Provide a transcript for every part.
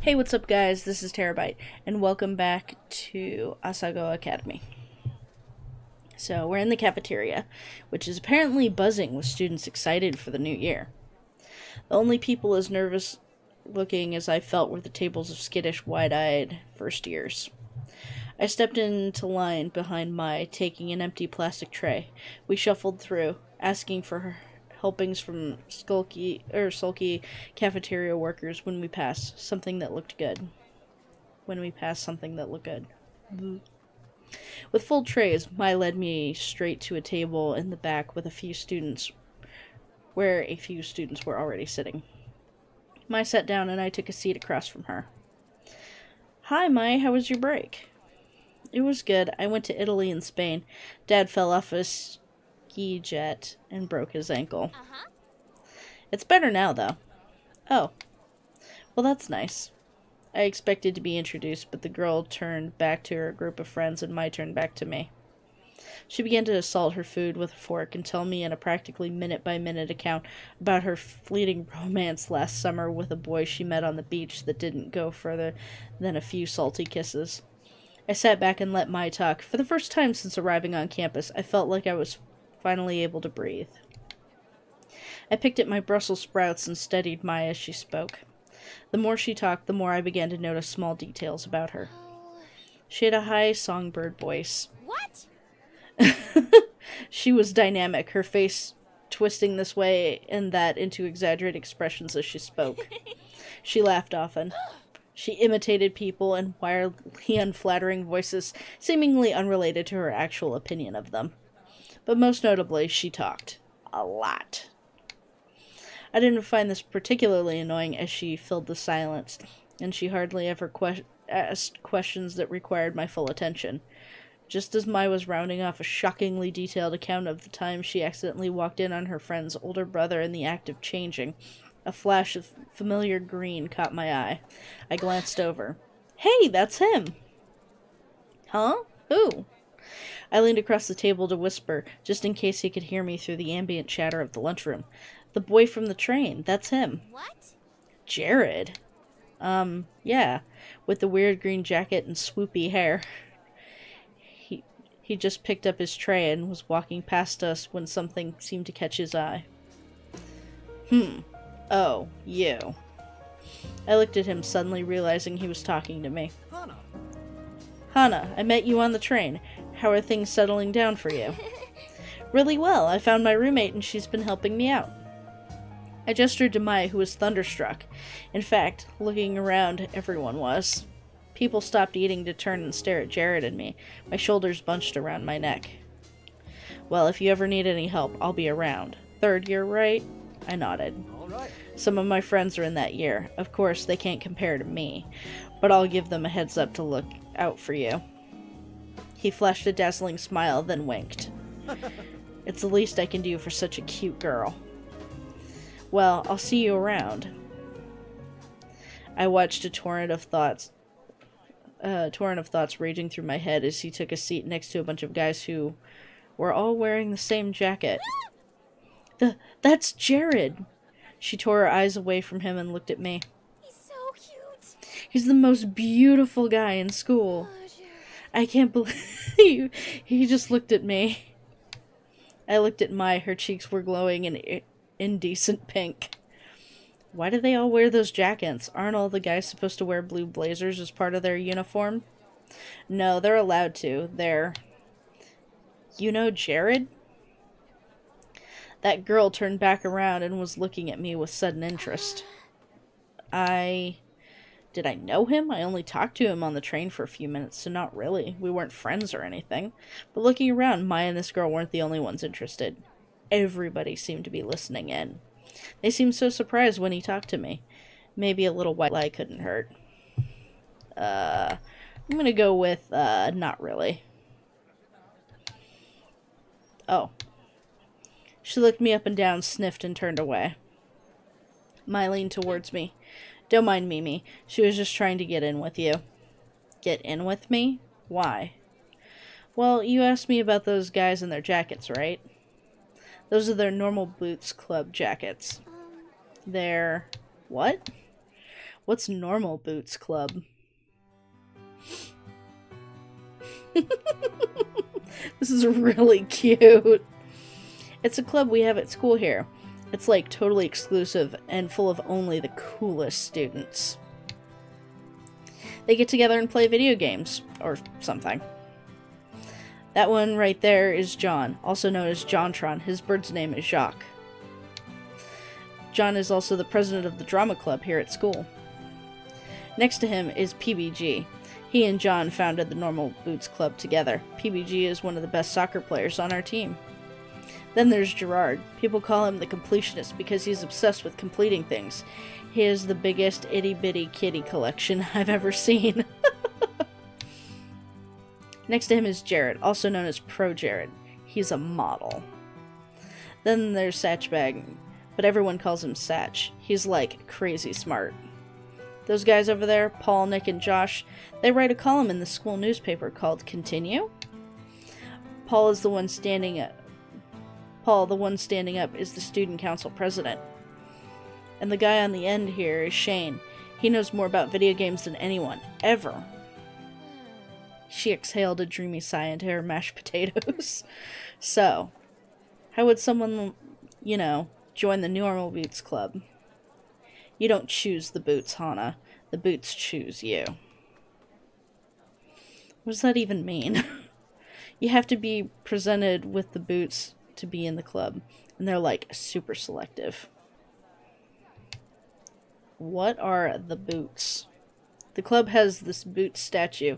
Hey, what's up guys, this is Terabyte, and welcome back to Asagao Academy. So, we're in the cafeteria, which is apparently buzzing with students excited for the new year. The only people as nervous looking as I felt were the tables of skittish, wide-eyed first years. I stepped into line behind Mai, taking an empty plastic tray. We shuffled through, asking for helpings from sulky cafeteria workers when we passed something that looked good. With full trays, Mai led me straight to a table in the back with a few students, where a few students were already sitting. Mai sat down and I took a seat across from her. Hi, Mai, how was your break? It was good. I went to Italy and Spain. Dad fell off a ski jet and broke his ankle. It's better now, though. Oh. Well, that's nice. I expected to be introduced, but the girl turned back to her group of friends and Mai turned back to me. She began to assault her food with a fork and tell me in a practically minute-by-minute account about her fleeting romance last summer with a boy she met on the beach that didn't go further than a few salty kisses. I sat back and let Mai talk. For the first time since arriving on campus, I felt like I was finally able to breathe. I picked at my Brussels sprouts and studied Mai as she spoke. The more she talked, the more I began to notice small details about her. She had a high songbird voice. What? She was dynamic, her face twisting this way and that into exaggerated expressions as she spoke. She laughed often. She imitated people in wildly unflattering voices, seemingly unrelated to her actual opinion of them. But most notably, she talked. A lot. I didn't find this particularly annoying as she filled the silence, and she hardly ever asked questions that required my full attention. Just as Mai was rounding off a shockingly detailed account of the time she accidentally walked in on her friend's older brother in the act of changing, a flash of familiar green caught my eye. I glanced over. Hey, that's him! Huh? Who? I leaned across the table to whisper, just in case he could hear me through the ambient chatter of the lunchroom. The boy from the train, that's him. What? Jared. Yeah, with the weird green jacket and swoopy hair. He just picked up his tray and was walking past us when something seemed to catch his eye. Oh, you. I looked at him, suddenly realizing he was talking to me. Hana, I met you on the train. How are things settling down for you? Really well. I found my roommate and she's been helping me out. I gestured to Mai, who was thunderstruck. In fact, looking around, everyone was. People stopped eating to turn and stare at Jared and me, my shoulders bunched around my neck. Well, if you ever need any help, I'll be around. Third year, right? I nodded. All right. Some of my friends are in that year. Of course, they can't compare to me, but I'll give them a heads up to look out for you. He flashed a dazzling smile, then winked. It's the least I can do for such a cute girl. Well, I'll see you around. I watched a torrent of thoughts raging through my head as he took a seat next to a bunch of guys who were all wearing the same jacket. That's Jared! She tore her eyes away from him and looked at me. He's so cute. He's the most beautiful guy in school. Oh, Jared. I can't believe he just looked at me. I looked at Mai. Her cheeks were glowing in indecent pink. Why do they all wear those jackets? Aren't all the guys supposed to wear blue blazers as part of their uniform? No, they're allowed to. You know Jared? That girl turned back around and was looking at me with sudden interest. Did I know him? I only talked to him on the train for a few minutes, so not really. We weren't friends or anything. But looking around, Mai and this girl weren't the only ones interested. Everybody seemed to be listening in. They seemed so surprised when he talked to me. Maybe a little white lie couldn't hurt. I'm gonna go with, not really. Oh. She looked me up and down, sniffed, and turned away. Mai leaned towards me. Don't mind Mimi. She was just trying to get in with you. Get in with me? Why? Well, you asked me about those guys in their jackets, right? Those are their normal Boots Club jackets. They're... what? What's Normal Boots Club? This is really cute. It's a club we have at school here. It's like totally exclusive and full of only the coolest students. They get together and play video games, or something. That one right there is John, also known as Jontron. His bird's name is Jacques. John is also the president of the drama club here at school. Next to him is PBG. He and John founded the Normal Boots Club together. PBG is one of the best soccer players on our team. Then there's Gerard. People call him the completionist because he's obsessed with completing things. He has the biggest itty-bitty kitty collection I've ever seen. Next to him is Jared, also known as Pro Jared. He's a model. Then there's Satchbag, but everyone calls him Satch. He's like crazy smart. Those guys over there, Paul, Nick, and Josh, they write a column in the school newspaper called Continue. Paul, the one standing up, is the student council president. And the guy on the end here is Shane. He knows more about video games than anyone, ever. She exhaled a dreamy sigh into her mashed potatoes. So, how would someone, join the Normal Boots Club? You don't choose the boots, Hana. The boots choose you. What does that even mean? You have to be presented with the boots to be in the club. And they're like super selective. What are the boots? The club has this boot statue.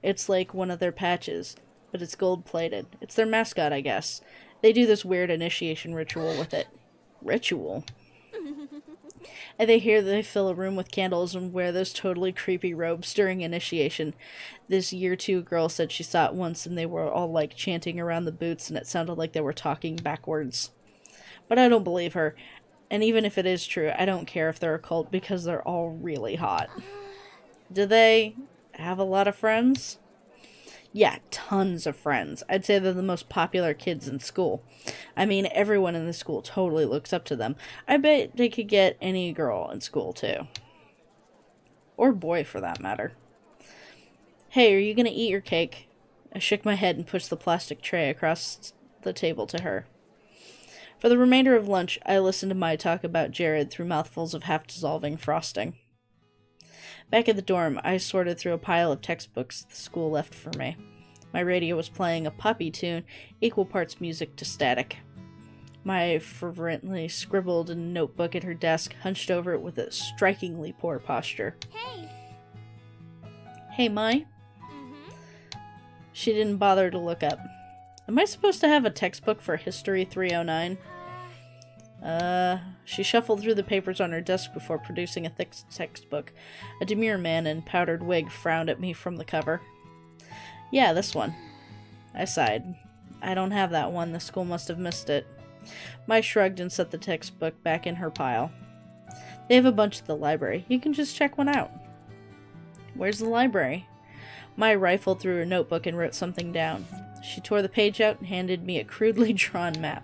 It's like one of their patches, but it's gold-plated. It's their mascot, I guess. They do this weird initiation ritual with it. Ritual? And they fill a room with candles and wear those totally creepy robes during initiation. This year 2 girl said she saw it once and they were all like chanting around the boots and it sounded like they were talking backwards. But I don't believe her. And even if it is true, I don't care if they're a cult because they're all really hot. Do they have a lot of friends? Yeah, tons of friends. I'd say they're the most popular kids in school. I mean, everyone in the school totally looks up to them. I bet they could get any girl in school, too. Or boy, for that matter. Hey, are you gonna eat your cake? I shook my head and pushed the plastic tray across the table to her. For the remainder of lunch, I listened to Mai talk about Jared through mouthfuls of half-dissolving frosting. Back at the dorm, I sorted through a pile of textbooks the school left for me. My radio was playing a poppy tune, equal parts music to static. Mai fervently scribbled in a notebook at her desk, hunched over it with a strikingly poor posture. Hey! Hey, Mai? She didn't bother to look up. Am I supposed to have a textbook for History 309? She shuffled through the papers on her desk before producing a thick textbook. A demure man in powdered wig frowned at me from the cover. Yeah, this one. I sighed. I don't have that one. The school must have missed it. Mai shrugged and set the textbook back in her pile. They have a bunch at the library. You can just check one out. Where's the library? Mai rifled through her notebook and wrote something down. She tore the page out and handed me a crudely drawn map.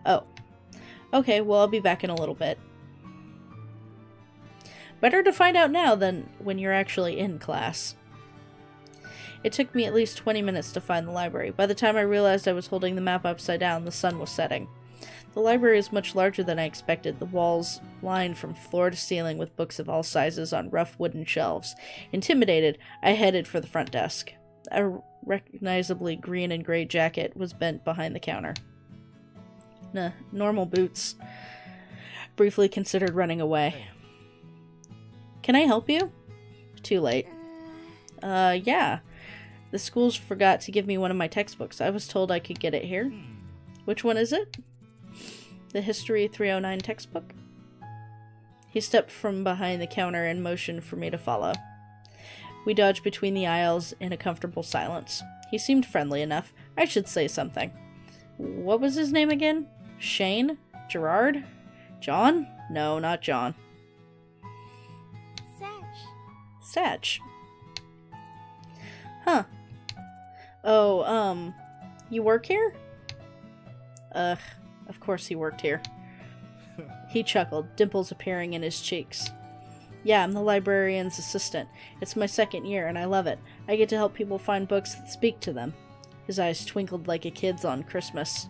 Oh. Okay, well, I'll be back in a little bit. Better to find out now than when you're actually in class. It took me at least 20 minutes to find the library. By the time I realized I was holding the map upside down, the sun was setting. The library is much larger than I expected, the walls lined from floor to ceiling with books of all sizes on rough wooden shelves. Intimidated, I headed for the front desk. A recognizably green and gray jacket was bent behind the counter. Normal boots. Briefly considered running away. Can I help you? Too late. Yeah. The schools forgot to give me one of my textbooks. I was told I could get it here. Which one is it? The History 309 textbook? He stepped from behind the counter and motioned for me to follow. We dodged between the aisles in a comfortable silence. He seemed friendly enough. I should say something. What was his name again? Shane? Gerard? John? No, not John. Satch. Huh. Oh, you work here? Of course he worked here. He chuckled, dimples appearing in his cheeks. Yeah, I'm the librarian's assistant. It's my second year, and I love it. I get to help people find books that speak to them. His eyes twinkled like a kid's on Christmas.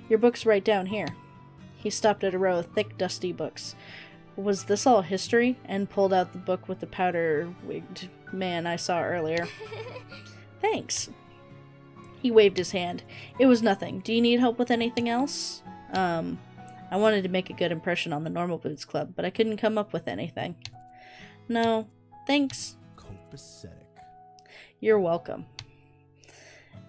Your book's right down here. He stopped at a row of thick, dusty books. Was this all history? And pulled out the book with the powder-wigged man I saw earlier. Thanks. He waved his hand. It was nothing. Do you need help with anything else? I wanted to make a good impression on the Normal Boots Club, but I couldn't come up with anything. No, thanks. Copacetic. You're welcome.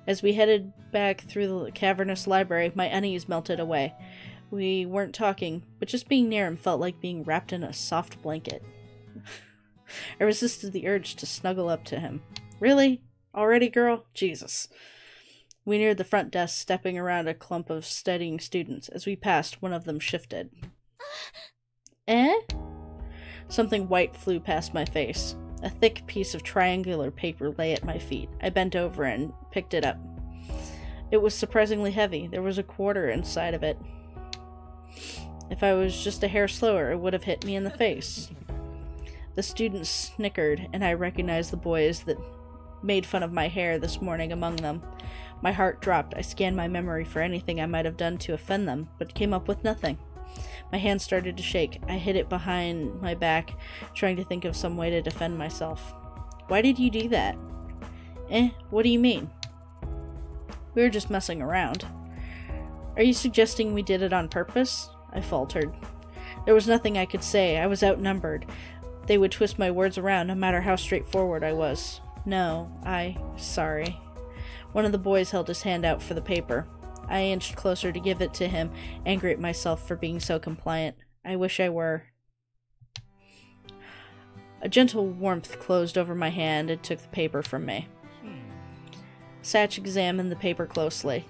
As we headed back through the cavernous library, my unease melted away. We weren't talking, but just being near him felt like being wrapped in a soft blanket. I resisted the urge to snuggle up to him. Really? Already, girl? Jesus. We neared the front desk, stepping around a clump of studying students. As we passed, one of them shifted. Eh? Something white flew past my face. A thick piece of triangular paper lay at my feet. I bent over and picked it up. It was surprisingly heavy. There was a quarter inside of it. If I was just a hair slower, it would have hit me in the face. The students snickered, and I recognized the boys that made fun of my hair this morning among them. My heart dropped. I scanned my memory for anything I might have done to offend them, but came up with nothing. My hand started to shake. I hid it behind my back, trying to think of some way to defend myself. Why did you do that? What do you mean? We were just messing around. Are you suggesting we did it on purpose? I faltered. There was nothing I could say. I was outnumbered. They would twist my words around, no matter how straightforward I was. No, sorry. One of the boys held his hand out for the paper. I inched closer to give it to him, angry at myself for being so compliant. I wish I were. A gentle warmth closed over my hand and took the paper from me. Satch examined the paper closely.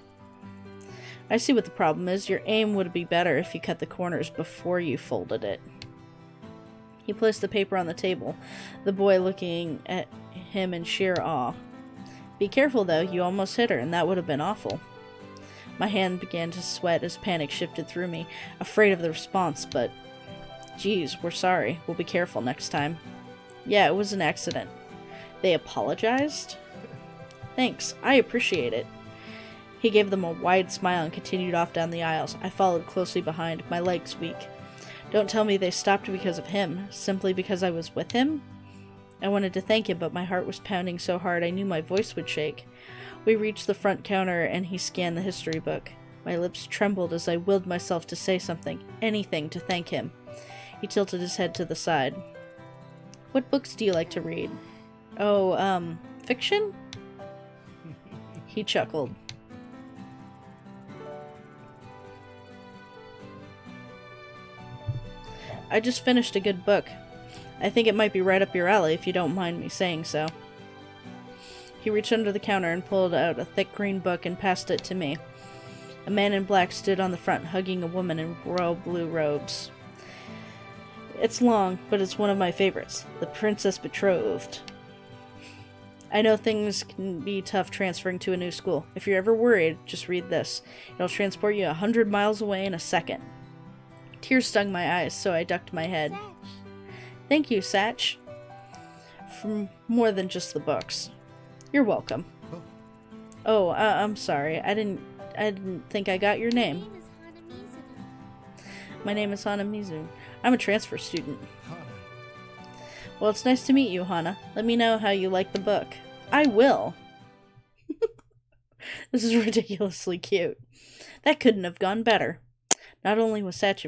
I see what the problem is. Your aim would be better if you cut the corners before you folded it. He placed the paper on the table, the boy looking at him in sheer awe. Be careful, though. You almost hit her, and that would have been awful. My hand began to sweat as panic shifted through me, afraid of the response, but... Geez, we're sorry. We'll be careful next time. Yeah, it was an accident. They apologized? Thanks. I appreciate it. He gave them a wide smile and continued off down the aisles. I followed closely behind, my legs weak. Don't tell me they stopped because of him, simply because I was with him? I wanted to thank him, but my heart was pounding so hard I knew my voice would shake. We reached the front counter, and he scanned the history book. My lips trembled as I willed myself to say something, anything, to thank him. He tilted his head to the side. What books do you like to read? Oh, fiction? He chuckled. I just finished a good book. I think it might be right up your alley if you don't mind me saying so. He reached under the counter and pulled out a thick green book and passed it to me. A man in black stood on the front, hugging a woman in royal blue robes. It's long, but it's one of my favorites. The Princess Betrothed. I know things can be tough transferring to a new school. If you're ever worried, just read this. It'll transport you 100 miles away in a second. Tears stung my eyes, so I ducked my head. Thank you, Satch. For more than just the books. You're welcome. Oh, I'm sorry. I didn't think I got your name. My name is Hana Mizu. I'm a transfer student. Well, it's nice to meet you, Hana. Let me know how you like the book. I will. This is ridiculously cute. That couldn't have gone better. Not only was Satch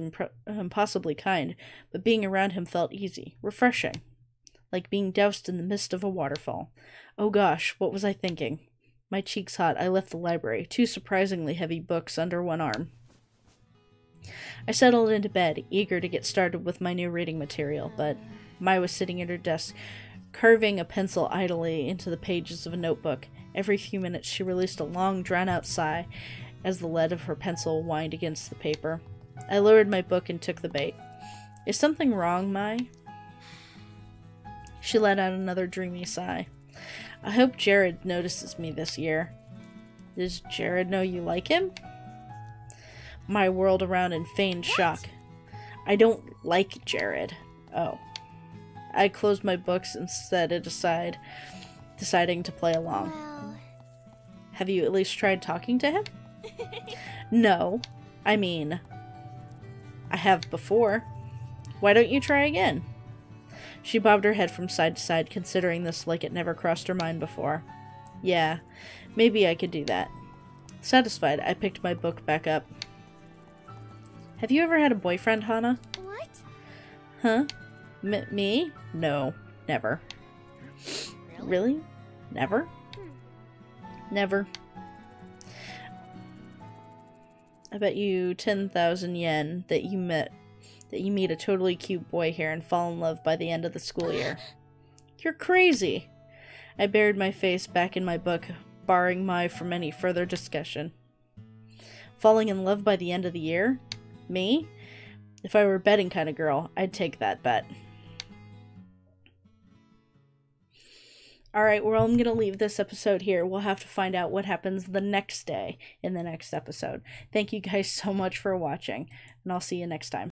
impossibly kind, but being around him felt easy, refreshing. Like being doused in the mist of a waterfall. Oh gosh, what was I thinking? My cheeks hot, I left the library, 2 surprisingly heavy books under one arm. I settled into bed, eager to get started with my new reading material, but Mai was sitting at her desk, carving a pencil idly into the pages of a notebook. Every few minutes she released a long, drawn-out sigh as the lead of her pencil whined against the paper. I lowered my book and took the bait. Is something wrong, Mai? She let out another dreamy sigh. I hope Jared notices me this year. Does Jared know you like him? Mai whirled around in feigned shock. I don't like Jared. Oh. I closed my books and set it aside, deciding to play along. Well... Have you at least tried talking to him? No. I mean, I have before. Why don't you try again? She bobbed her head from side to side, considering this like it never crossed her mind before. Yeah, maybe I could do that. Satisfied, I picked my book back up. Have you ever had a boyfriend, Hana? What? Huh? Me? No, never. Really? Never? Never. I bet you 10,000 yen that you meet a totally cute boy here and fall in love by the end of the school year. You're crazy! I buried my face back in my book, barring Mai from any further discussion. Falling in love by the end of the year? Me? If I were a betting kind of girl, I'd take that bet. Alright, well, I'm going to leave this episode here. We'll have to find out what happens the next day in the next episode. Thank you guys so much for watching, and I'll see you next time.